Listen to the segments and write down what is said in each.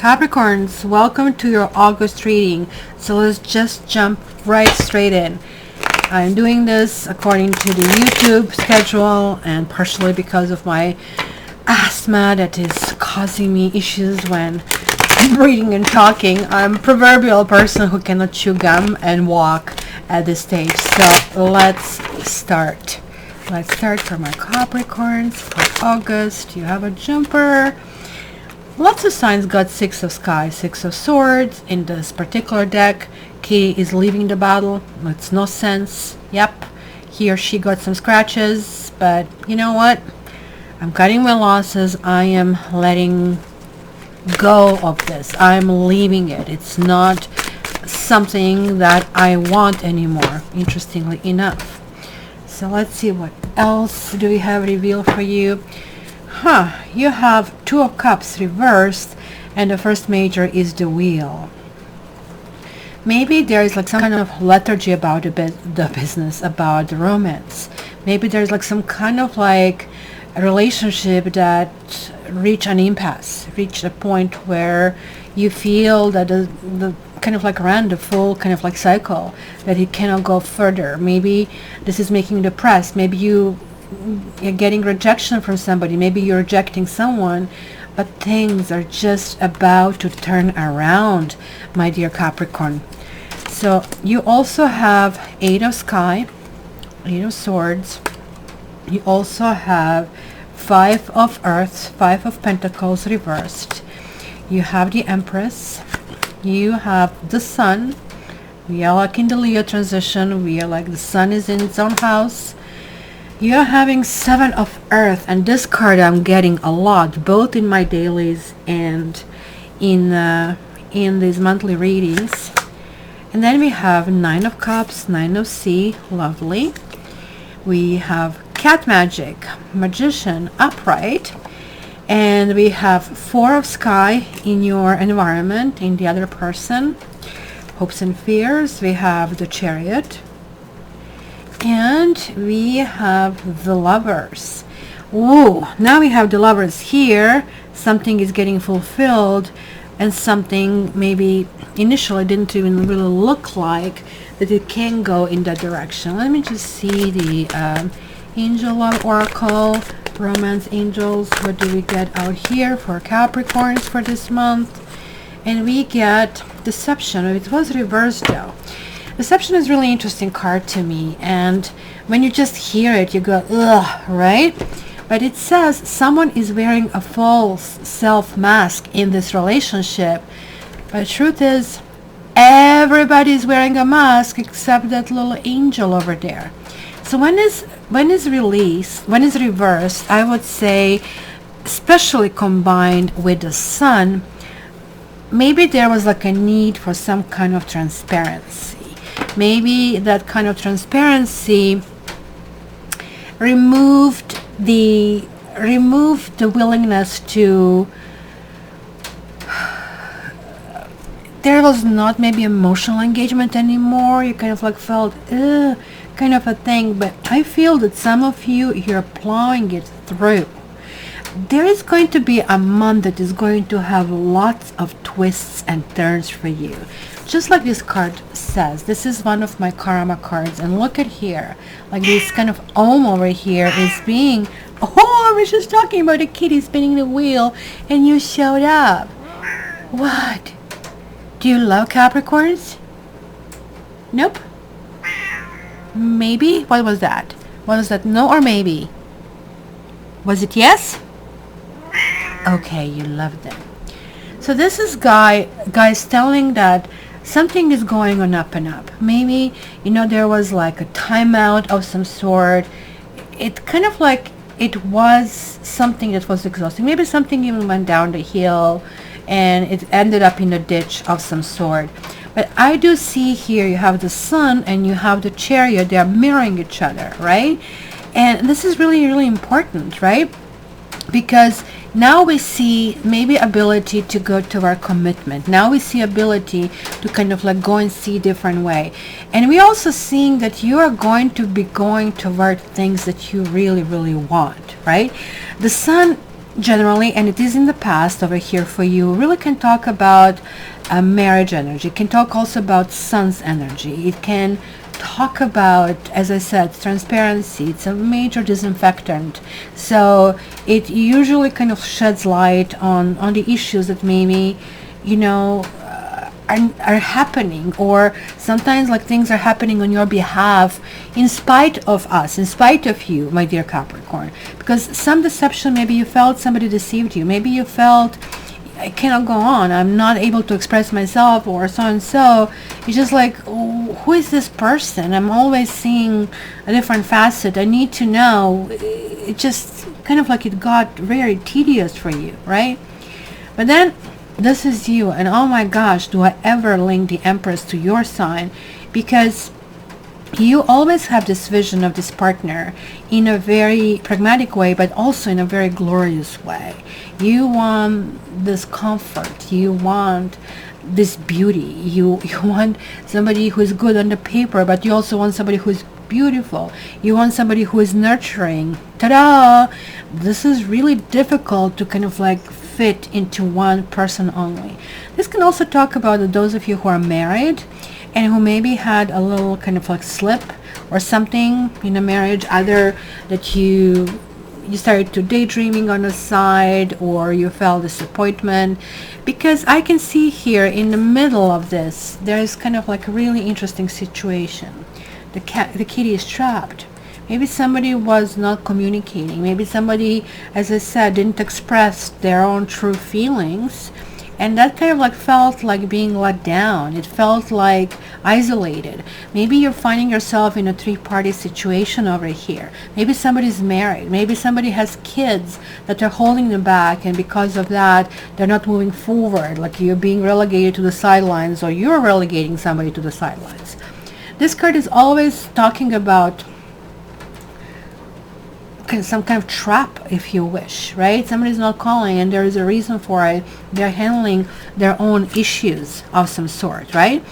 Capricorns, welcome to your August reading. So let's just jump right straight in. I'm doing this according to the YouTube schedule and partially because of my asthma that is causing me issues when reading and talking. I'm a proverbial person who cannot chew gum and walk at this stage. So let's start. Let's start for my Capricorns for August. You have a jumper. Lots of signs got Six of Sky, Six of Swords. In this particular deck, Kitty is leaving the battle. Makes no sense. Yep, he or she got some scratches, but you know what? I'm cutting my losses. I am letting go of this. I'm leaving it. It's not something that I want anymore, interestingly enough. So let's see what else do we have revealed for you. You have Two of Cups reversed, and the first major is the Wheel. Maybe there is like some kind of lethargy about the business, about the romance. Maybe there's like some kind of like a relationship that reached an impasse, reached a point where you feel that the kind of like ran the full kind of like cycle, that it cannot go further. Maybe this is making you depressed. Maybe you're getting rejection from somebody. Maybe you're rejecting someone, but things are just about to turn around, my dear Capricorn. So you also have Eight of Sky, Eight of Swords. You also have Five of Earth, Five of Pentacles reversed. You have the Empress. You have the Sun. We are like in the Leo transition. We are like the Sun is in its own house. You're having Seven of Earth, and this card I'm getting a lot, both in my dailies and in these monthly readings. And then we have Nine of Cups, Nine of Sea, lovely. We have Cat Magic, Magician, upright. And we have Four of Sky in your environment, in the other person. Hopes and Fears. We have the Chariot. And we have the Lovers. Ooh, now we have the Lovers here. Something is getting fulfilled, and something maybe initially didn't even really look like that it can go in that direction. Let me just see the Angel Love Oracle, Romance Angels. What do we get out here for Capricorns for this month? And we get Deception. It was reversed though. Deception is really interesting card to me, and when you just hear it you go ugh, right? But it says someone is wearing a false self mask in this relationship, but the truth is everybody is wearing a mask except that little angel over there. So when is reversed, I would say, especially combined with the Sun, maybe there was like a need for some kind of transparency. Maybe that kind of transparency removed the willingness to, there was not maybe emotional engagement anymore. You kind of like felt kind of a thing. But I feel that some of you're plowing it through. There is going to be a month that is going to have lots of twists and turns for you. Just like this card says, this is one of my karma cards, and look at here, like this kind of Om over here is being, I was just talking about a kitty spinning the wheel and you showed up. What? Do you love Capricorns? Nope. Maybe? What was that? What was that? No or maybe? Was it yes? Okay, you love them. So this is guys telling that something is going on up and up. Maybe, there was like a timeout of some sort. It kind of like it was something that was exhausting. Maybe something even went down the hill and it ended up in a ditch of some sort. But I do see here you have the Sun and you have the Chariot. They are mirroring each other, right? And this is really, really important, right? Because now we see maybe ability to go to our commitment. Now we see ability to kind of like go and see different way. And we also seeing that you are going to be going toward things that you really, really want, right? The Sun generally, and it is in the past over here for you, really can talk about marriage energy. It can talk also about sun's energy. It can talk about, as I said, transparency. It's a major disinfectant, so it usually kind of sheds light on the issues that maybe, you know, are happening, or sometimes like things are happening on your behalf in spite of us, in spite of you, my dear Capricorn, because some deception, maybe you felt somebody deceived you, maybe you felt I cannot go on, I'm not able to express myself, or so and so. It's just like, oh, who is this person? I'm always seeing a different facet. I need to know. It just kind of like it got very tedious for you, right? But then this is you, and oh my gosh, do I ever link the Empress to your sign, because you always have this vision of this partner in a very pragmatic way, but also in a very glorious way. You want this comfort, you want this beauty, you want somebody who is good on the paper, but you also want somebody who is beautiful. You want somebody who is nurturing. Ta-da! This is really difficult to kind of like fit into one person only. This can also talk about those of you who are married and who maybe had a little kind of like slip or something in a marriage, either that you started to daydreaming on the side, or you felt disappointment, because I can see here in the middle of this there is kind of like a really interesting situation. The kitty is trapped. Maybe somebody was not communicating. Maybe somebody, as I said, didn't express their own true feelings. And that kind of like felt like being let down. It felt like isolated. Maybe you're finding yourself in a three-party situation over here. Maybe somebody's married. Maybe somebody has kids that are holding them back, and because of that, they're not moving forward. Like you're being relegated to the sidelines, or you're relegating somebody to the sidelines. This card is always talking about some kind of trap, if you wish, right? Somebody's not calling and there is a reason for it. They're handling their own issues of some sort, right?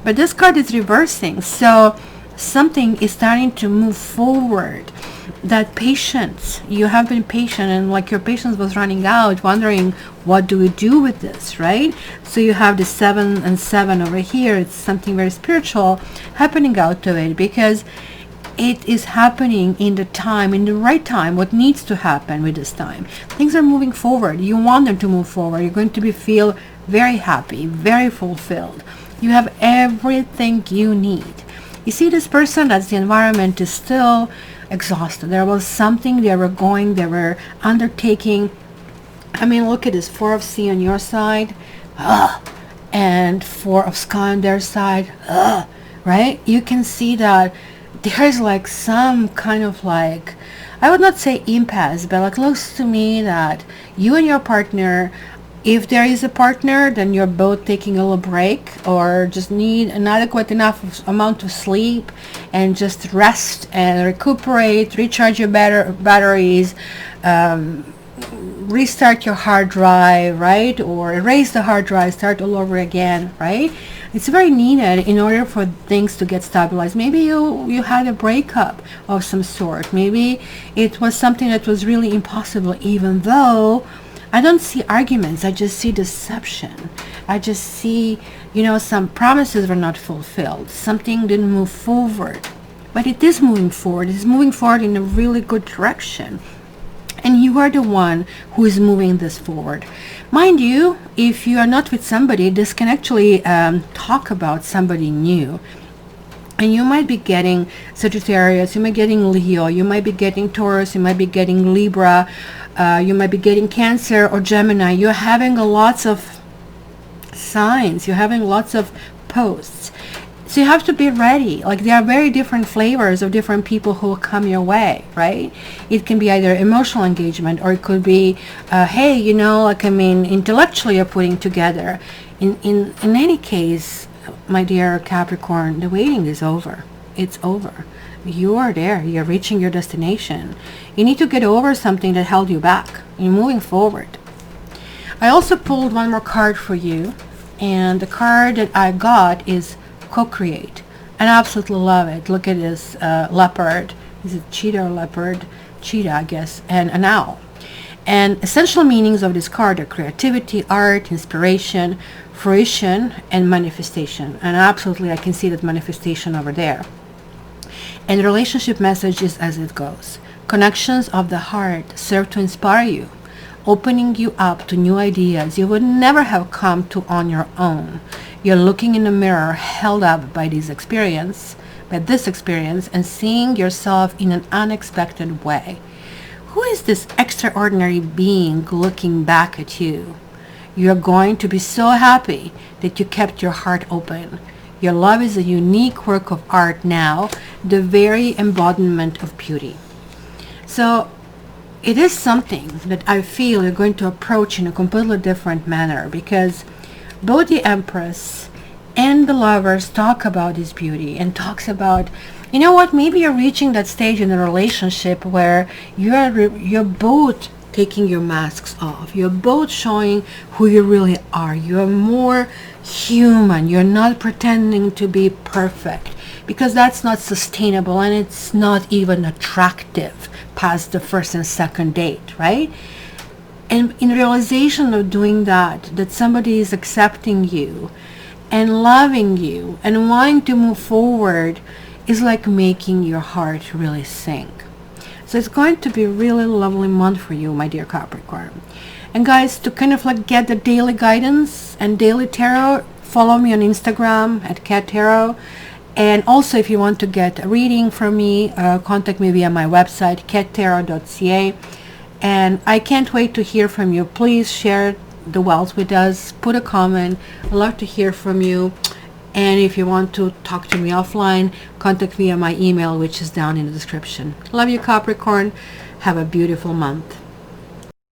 But this card is reversing, so something is starting to move forward. That patience, you have been patient, and like your patience was running out, wondering what do we do with this, right? So you have the 7 and 7 over here. It's something very spiritual happening out of it, because it is happening in the time, in the right time, what needs to happen with this time. Things are moving forward. You want them to move forward. You're going to feel very happy, very fulfilled. You have everything you need. You see, this person, that's the environment, is still exhausted. There was something they were undertaking. I mean, look at this, 4 of sea on your side, and 4 of sky on their side, right? You can see that there's like some kind of like, I would not say impasse, but like looks to me that you and your partner, if there is a partner, then you're both taking a little break, or just need an adequate enough amount of sleep and just rest and recuperate, recharge your batteries, restart your hard drive, right? Or erase the hard drive, start all over again, right? It's very needed in order for things to get stabilized. Maybe you had a breakup of some sort. Maybe it was something that was really impossible, even though I don't see arguments. I just see deception. I just see, some promises were not fulfilled. Something didn't move forward. But it is moving forward. It is moving forward in a really good direction. And you are the one who is moving this forward. Mind you, if you are not with somebody, this can actually talk about somebody new. And you might be getting Sagittarius, you might be getting Leo, you might be getting Taurus, you might be getting Libra, you might be getting Cancer or Gemini. You're having lots of signs, you're having lots of posts. So you have to be ready. Like, there are very different flavors of different people who will come your way, right? It can be either emotional engagement, or it could be, hey, intellectually you're putting together. In any case, my dear Capricorn, the waiting is over. It's over. You are there. You're reaching your destination. You need to get over something that held you back. You're moving forward. I also pulled one more card for you, and the card that I got is Co-create. And I absolutely love it. Look at this leopard. Is it cheetah or leopard? Cheetah, I guess. And an owl. And essential meanings of this card are creativity, art, inspiration, fruition, and manifestation. And absolutely, I can see that manifestation over there. And the relationship message is as it goes. Connections of the heart serve to inspire you, opening you up to new ideas you would never have come to on your own. You're looking in the mirror held up by this experience, and seeing yourself in an unexpected way. Who is this extraordinary being looking back at you? You're going to be so happy that you kept your heart open. Your love is a unique work of art now, the very embodiment of beauty. So it is something that I feel you're going to approach in a completely different manner, because both the Empress and the Lovers talk about this beauty and talks about, you know what, maybe you're reaching that stage in a relationship where you're both taking your masks off. You're both showing who you really are. You're more human. You're not pretending to be perfect, because that's not sustainable and it's not even attractive past the first and second date, right? And in realization of doing that somebody is accepting you and loving you and wanting to move forward is like making your heart really sing. So it's going to be a really lovely month for you, my dear Capricorn. And guys, to kind of like get the daily guidance and daily tarot, follow me on Instagram at Cat Tarot. And also, if you want to get a reading from me, contact me via my website, cattarot.ca. And I can't wait to hear from you. Please share the wealth with us. Put a comment. I'd love to hear from you. And if you want to talk to me offline, contact me on my email, which is down in the description. Love you, Capricorn. Have a beautiful month.